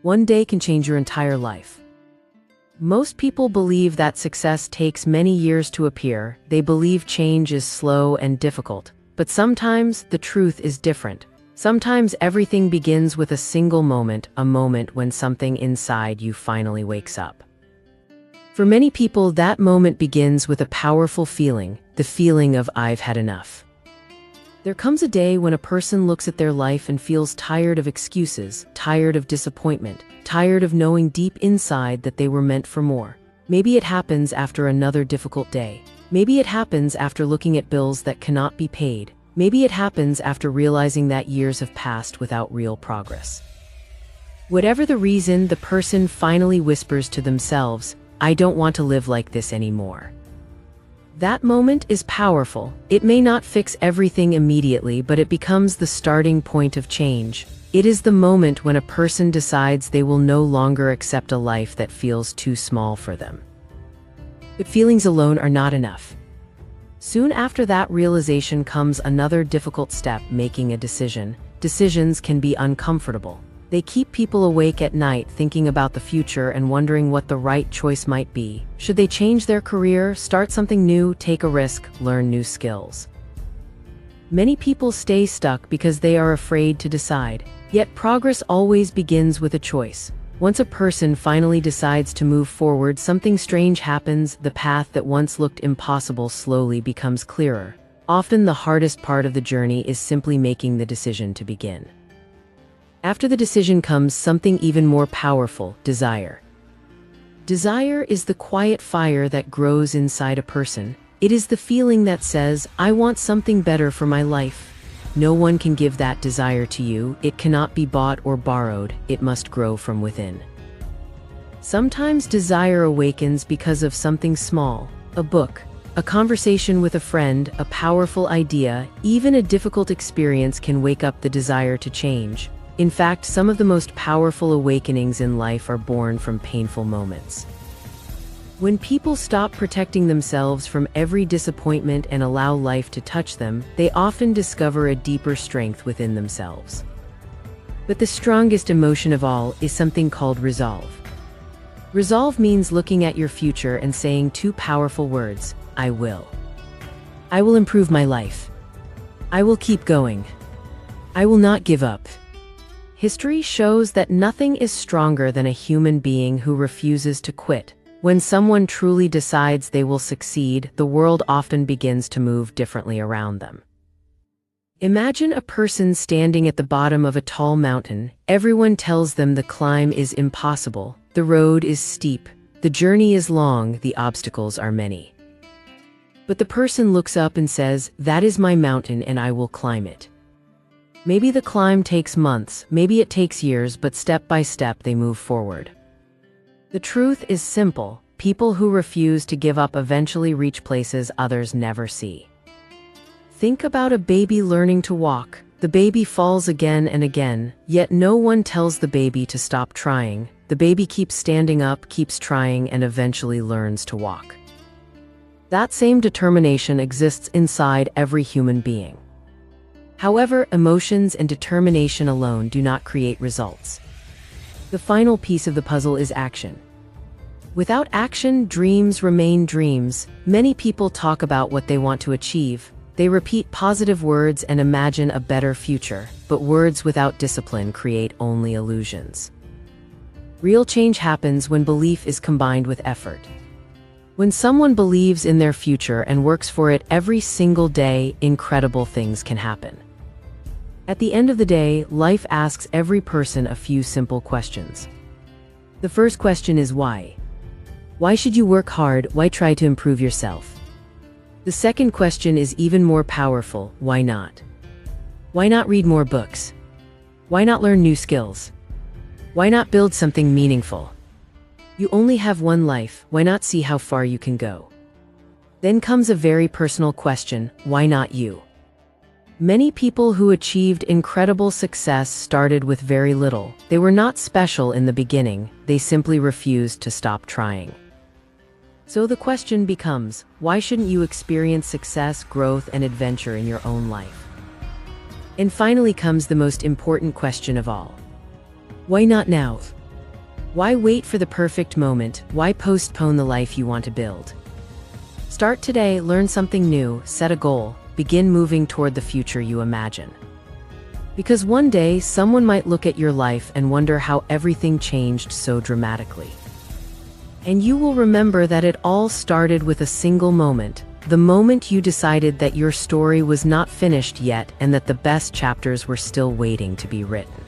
One day can change your entire life. Most people believe that success takes many years to appear. They believe change is slow and difficult. But sometimes the truth is different. Sometimes everything begins with a single moment, a moment when something inside you finally wakes up. For many people, that moment begins with a powerful feeling, the feeling of "I've had enough." There comes a day when a person looks at their life and feels tired of excuses, tired of disappointment, tired of knowing deep inside that they were meant for more. Maybe it happens after another difficult day. Maybe it happens after looking at bills that cannot be paid. Maybe it happens after realizing that years have passed without real progress. Whatever the reason, the person finally whispers to themselves, "I don't want to live like this anymore." That moment is powerful. It may not fix everything immediately, but it becomes the starting point of change. It is the moment when a person decides they will no longer accept a life that feels too small for them. But feelings alone are not enough. Soon after that realization comes another difficult step: making a decision. Decisions can be uncomfortable. They keep people awake at night thinking about the future and wondering what the right choice might be. Should they change their career, start something new, take a risk, learn new skills? Many people stay stuck because they are afraid to decide. Yet progress always begins with a choice. Once a person finally decides to move forward, something strange happens. The path that once looked impossible slowly becomes clearer. Often the hardest part of the journey is simply making the decision to begin. After the decision comes something even more powerful: desire. Desire is the quiet fire that grows inside a person. It is the feeling that says, "I want something better for my life." No one can give that desire to you. It cannot be bought or borrowed. It must grow from within. Sometimes desire awakens because of something small: a book, a conversation with a friend, a powerful idea. Even a difficult experience can wake up the desire to change. In fact, some of the most powerful awakenings in life are born from painful moments. When people stop protecting themselves from every disappointment and allow life to touch them, they often discover a deeper strength within themselves. But the strongest emotion of all is something called resolve. Resolve means looking at your future and saying two powerful words: "I will." I will improve my life. I will keep going. I will not give up. History shows that nothing is stronger than a human being who refuses to quit. When someone truly decides they will succeed, the world often begins to move differently around them. Imagine a person standing at the bottom of a tall mountain. Everyone tells them the climb is impossible, the road is steep, the journey is long, the obstacles are many. But the person looks up and says, "That is my mountain and I will climb it." Maybe the climb takes months, maybe it takes years, but step by step they move forward. The truth is simple: people who refuse to give up eventually reach places others never see. Think about a baby learning to walk. The baby falls again and again, yet no one tells the baby to stop trying. The baby keeps standing up, keeps trying, and eventually learns to walk. That same determination exists inside every human being. However, emotions and determination alone do not create results. The final piece of the puzzle is action. Without action, dreams remain dreams. Many people talk about what they want to achieve. They repeat positive words and imagine a better future, but words without discipline create only illusions. Real change happens when belief is combined with effort. When someone believes in their future and works for it every single day, incredible things can happen. At the end of the day, life asks every person a few simple questions. The first question is why? Why should you work hard? Why try to improve yourself? The second question is even more powerful: why not? Why not read more books? Why not learn new skills? Why not build something meaningful? You only have one life, why not see how far you can go? Then comes a very personal question: why not you? Many people who achieved incredible success started with very little. They were not special in the beginning, they simply refused to stop trying. So the question becomes, why shouldn't you experience success, growth, and adventure in your own life? And finally comes the most important question of all. Why not now? Why wait for the perfect moment? Why postpone the life you want to build? Start today, learn something new, set a goal, begin moving toward the future you imagine. Because one day, someone might look at your life and wonder how everything changed so dramatically. And you will remember that it all started with a single moment, the moment you decided that your story was not finished yet and that the best chapters were still waiting to be written.